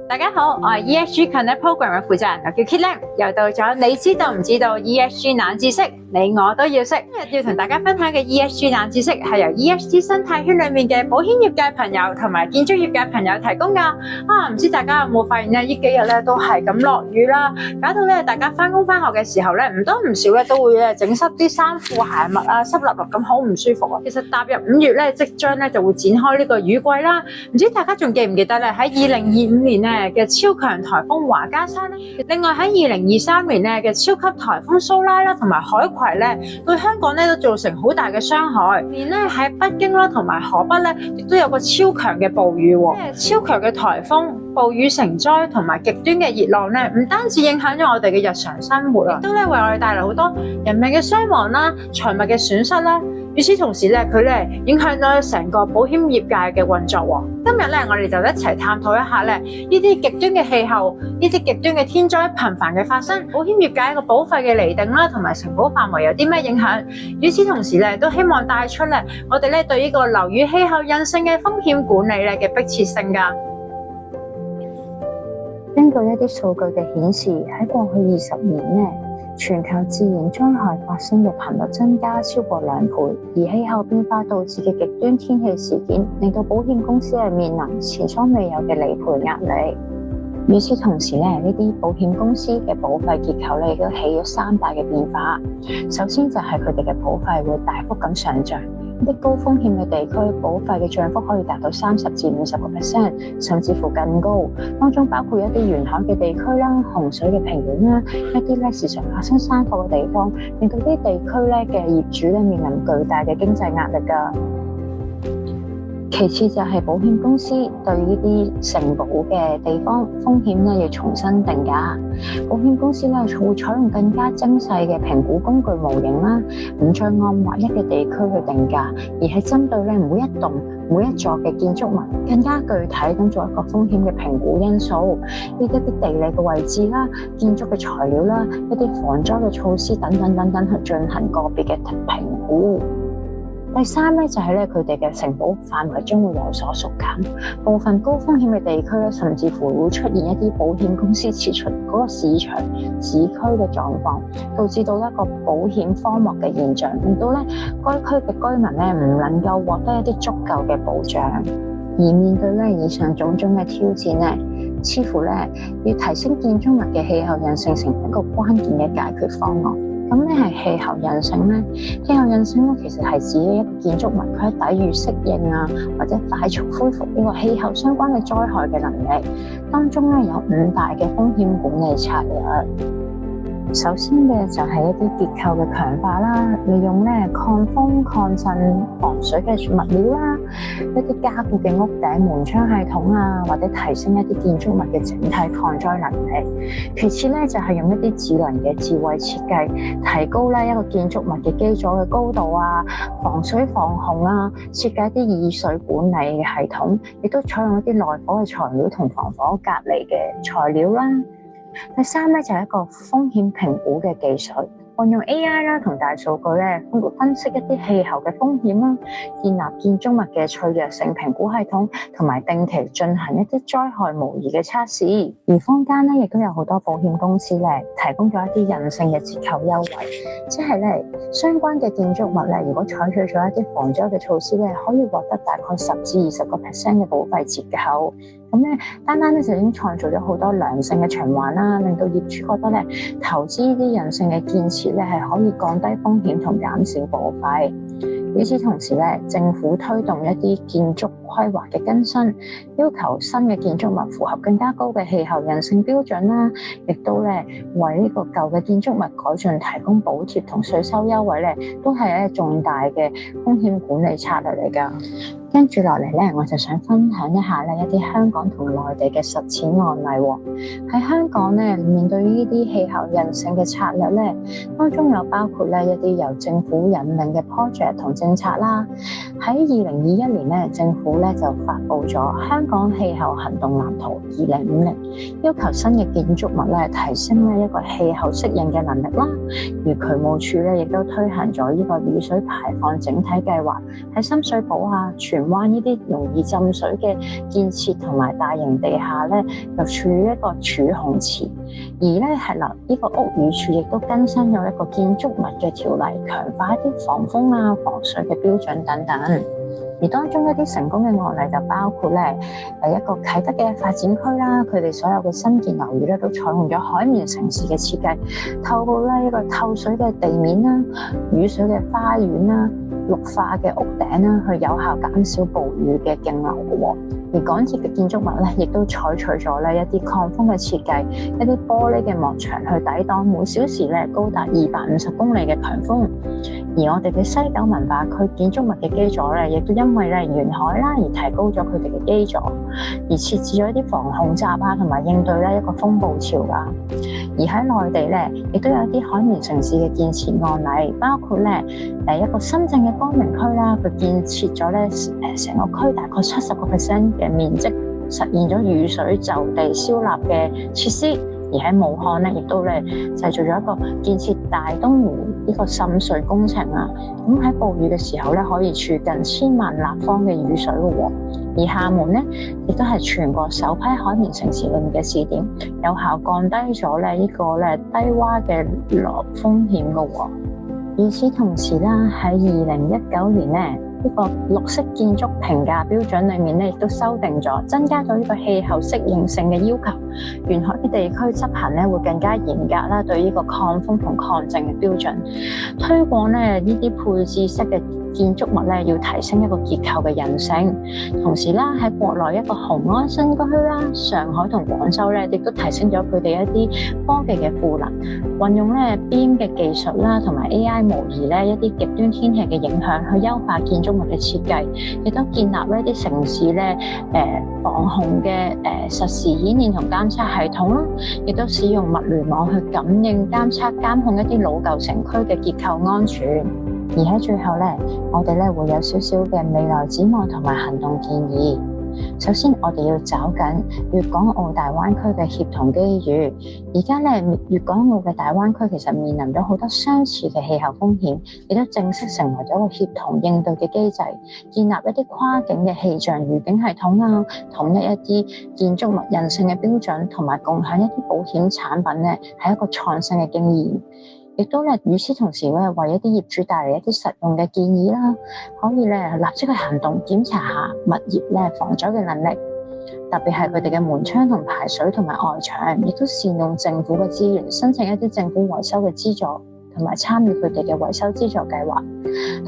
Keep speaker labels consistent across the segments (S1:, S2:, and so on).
S1: 大家好，我係 ESG Connect Program 嘅負責人，我叫 Kitlam。又到咗你知道唔知道 ESG 冷知識，你我都要識。今日要同大家分享嘅 ESG 冷知識係由 ESG 生態圈裏面嘅保險業界朋友同埋建築業界朋友提供㗎。唔知大家有冇發現咧？呢幾日咧都係咁落雨啦，搞到咧大家翻工翻學嘅時候咧唔多唔少咧都會咧整濕啲衫褲鞋襪啊，濕立立咁好唔舒服啊。其實踏入5月咧，即將咧就會展開呢個雨季啦。唔知大家仲記唔記得咧？喺2025年咧嘅超強颱風華嘉珊咧，另外喺2023年咧嘅超級颱風蘇拉啦，同埋海葵咧，對香港咧都造成好大嘅傷害。連咧喺北京啦同埋河北咧，亦都有個超強嘅暴雨喎。超強嘅颱風、暴雨成災同埋極端嘅熱浪咧，唔單止影響咗我哋嘅日常生活啊，亦都咧為我哋帶來好多人命嘅傷亡啦、財物嘅損失啦。與此同時咧，佢咧影響咗成個保險業界嘅運作喎。今日咧，我哋就一齊探討一下咧，呢啲極端嘅氣候、呢啲極端嘅天災頻繁嘅發生，保險業界一個保費嘅釐定啦，同埋承保範圍有啲咩影響？與此同時咧，都希望帶出咧，我哋咧對呢個樓宇氣候韌性嘅風險管理咧嘅迫切性㗎。
S2: 根據一啲數據嘅顯示，喺過去20年咧，全球自然災害發生嘅頻率增加超過2倍，而氣候變化導致嘅極端天氣事件，令到保險公司係面臨前所未有嘅理賠壓力。與此同時咧，呢啲保險公司嘅保費結構咧，亦都起咗3大嘅變化。首先就係佢哋嘅保費會大幅咁上漲。啲高風險嘅地區保費嘅漲幅可以達到30%至50%，甚至乎更高。當中包括一啲沿海嘅地區啦、洪水嘅平原啦，一啲咧時常發生山火嘅地方，令到啲地區咧嘅業主咧面臨巨大嘅經濟壓力㗎。其次就係保險公司對呢啲承保嘅地方風險咧要重新定價，保險公司咧會採用更加精細嘅評估工具模型啦，唔再按劃一嘅地區去定價，而係針對咧每一棟每一座嘅建築物，更加具體咁做一個風險嘅評估因素，呢一啲地理嘅位置啦、建築嘅材料啦、一啲防災嘅措施等等等等去進行個別嘅評估。第三咧就係咧佢哋嘅承保範圍將會有所縮減，部分高風險嘅地區咧甚至乎會出現一啲保險公司撤出嗰個市場市區嘅狀況，導致到一個保險荒漠嘅現象，令到咧該區嘅居民咧唔能夠獲得一啲足夠嘅保障。而面對咧以上種種嘅挑戰咧，似乎咧要提升建築物嘅氣候韌性成為一個關鍵嘅解決方案。咁咩係氣候韌性咧？氣候韌性咧其實係指一個建築物佢喺抵禦適應啊，或者快速恢復呢個氣候相關嘅災害嘅能力。當中咧有5大嘅風險管理策略。首先嘅就係一啲結構嘅強化啦，利用咧抗風抗震防水嘅物料啦，一啲加固嘅屋頂門窗系統啊，或者提升一啲建築物嘅整體抗災能力。其次咧就係用一啲智能嘅智慧設計，提高咧一個建築物嘅基礎嘅高度啊，防水防洪啊，設計一啲易水管理嘅系統，亦都採用一啲耐火嘅材料同防火隔離嘅材料啦。第三咧就係一個風險評估嘅技術，運用 AI 啦同大數據咧，分析一啲氣候嘅風險啦，建立建築物嘅脆弱性評估系統，同埋定期進行一啲災害模擬嘅測試。而坊間咧亦都有好多保險公司咧提供咗一啲韌性嘅折扣優惠，即係咧相關嘅建築物咧，如果採取咗一啲防災嘅措施咧，可以獲得大概10%至20%嘅保費折扣。咁咧，單單咧就已經創造咗好多良性嘅循環啦，令到業主覺得咧，投資呢啲韌性嘅建設咧係可以降低風險同減少保費。與此同時咧，政府推動一啲建築規劃嘅更新，要求新嘅建築物符合更加高嘅氣候韌性標準啦，亦都咧為呢個舊嘅建築物改進提供補貼同稅收優惠咧，都係一個重大嘅風險管理策略嚟㗎。跟住落嚟咧，我就想分享一下咧一啲香港同內地嘅實踐案例喎。喺香港咧，面對呢啲氣候韌性嘅策略咧，當中有包括咧一啲由政府引領嘅 project 同政策啦。喺2021年咧，政府咧就發布咗《香港氣候行動藍圖2050》，要求新嘅建築物咧提升咧一個氣候適應嘅能力啦。而渠務署咧亦都推行咗呢個雨水排放整體計劃，喺深水埗啊、荃荃灣呢啲容易浸水嘅建設同埋大型地下咧，就處於一個儲洪池。而咧係啦，呢個屋宇署亦都更新咗一個建築物嘅條例，強化一啲防風啊、防水嘅標準等等。而當中一啲成功嘅案例就包括咧，一個啟德嘅發展區啦，佢哋所有嘅新建樓宇咧都採用咗海綿城市嘅設計，透過咧一個透水嘅地面啦、雨水嘅花園啦、綠化嘅屋頂啦，去有效減少暴雨嘅徑流嘅喎。而港鐵嘅建築物咧，亦都採取咗咧一啲抗風嘅設計，一啲玻璃嘅幕牆去抵擋每小時咧高達250公里嘅強風。而我哋嘅西九文化區建築物嘅基座咧，亦都因為咧沿海啦而提高咗佢哋嘅基座，而設置咗一啲防洪閘啊，同埋應對咧一個風暴潮㗎。而喺內地咧，亦都有一啲海綿城市嘅建設案例，包括咧一個深圳嘅光明區啦，佢建設咗咧成個區大概70% 嘅面積，實現咗雨水就地消納嘅設施。而喺武漢咧，亦都咧製造咗一個建設大東湖呢個滲水工程啊。咁喺暴雨嘅時候咧，可以儲近1000萬立方嘅雨水嘅喎。而廈門咧，亦都係全國首批海綿城市裏面嘅試點，有效降低咗咧呢個咧低窪嘅落風險嘅喎。與此同時啦，喺2019年咧，呢個綠色建築評價標準裏面咧，亦都修訂咗，增加咗呢個氣候適應性嘅要求。沿海嘅地區執行咧會更加嚴格啦，對呢個抗風同抗震嘅標準，推廣咧呢啲配置式嘅建築物咧，要提升一個結構嘅韌性。同時啦，喺國內一個雄安新區啦、上海同廣州咧，亦都提升咗佢哋一啲科技嘅賦能，運用咧 BIM 嘅技術啦，同埋 AI 模擬咧一啲極端天氣嘅影響，去優化建築物嘅設計，亦都建立呢啲城市咧防洪嘅實時演練同監測系統啦，亦都使用物聯網去感應、監測、監控一啲老舊城區嘅結構安全。而喺最後咧，我哋咧會有少少嘅未來展望同埋行動建議。首先，我哋要找緊粵港澳大灣區嘅協同機遇。而家咧，粵港澳嘅大灣區其實面臨咗好多相似嘅氣候風險，亦都正式成為咗一個協同應對嘅機制，建立一啲跨境嘅氣象預警系統啊，統一一啲建築物韌性嘅標準，同埋共享一啲保險產品咧，係一個創新嘅經驗。亦都咧，與此同時咧，為一啲業主帶嚟一啲實用嘅建議啦，可以咧立即去行動檢查下物業咧防災嘅能力，特別係佢哋嘅門窗同排水同埋外牆，亦都善用政府嘅資源，申請一啲政府維修嘅資助，同埋參與佢哋嘅維修資助計劃。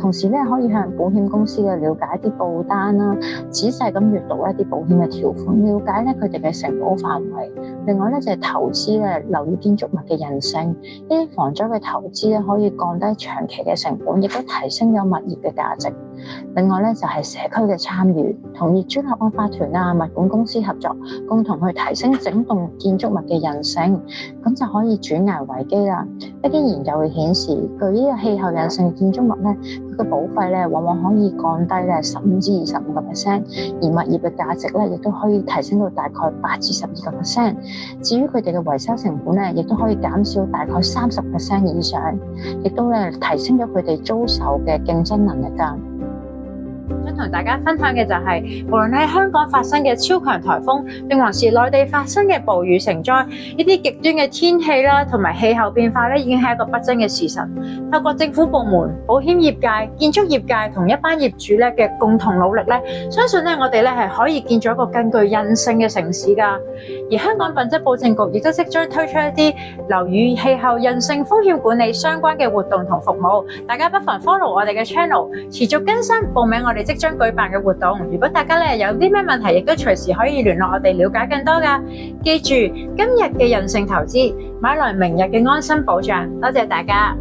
S2: 同時咧，可以向保險公司嘅了解一啲報單啦，仔細咁閱讀一啲保險嘅條款，了解咧佢哋嘅承保範圍。另外咧就係投資咧樓宇建築物嘅韌性，呢啲防災嘅投資咧可以降低長期嘅成本，亦都提升咗物業嘅價值。另外咧就係社區嘅參與，同業主立案法團啊、物管公司合作，共同去提升整棟建築物嘅韌性，咁就可以轉危為機啦。一啲研究會顯示，具呢個氣候韌性嘅建築物咧，佢嘅保費咧往往可以降低咧15%至25%，而物業嘅價值咧亦都可以提升到大概8至12%。至於佢哋嘅維修成本咧，亦都可以減少大概30% 以上，亦都咧提升咗佢哋租售嘅競爭能力㗎。
S1: 想同大家分享嘅就係，無論喺香港發生嘅超強颱風，定還是內地發生嘅暴雨成災，呢啲極端嘅天氣啦，同埋氣候變化咧，已經係一個不爭嘅事實。透過政府部門、保險業界、建築業界同一班業主咧嘅共同努力咧，相信咧我哋咧係可以建造一個更具韌性嘅城市㗎。而香港品質保證局亦都即將推出一啲樓宇氣候韌性風險管理相關嘅活動同服務，大家不妨 follow 我哋嘅 channel， 持續更新，報名我哋即將舉辦嘅活動。如果大家咧有啲咩問題，亦都隨時可以聯絡我哋了解更多㗎。記住，今日嘅韌性投資，買來明日嘅安心保障。多謝大家。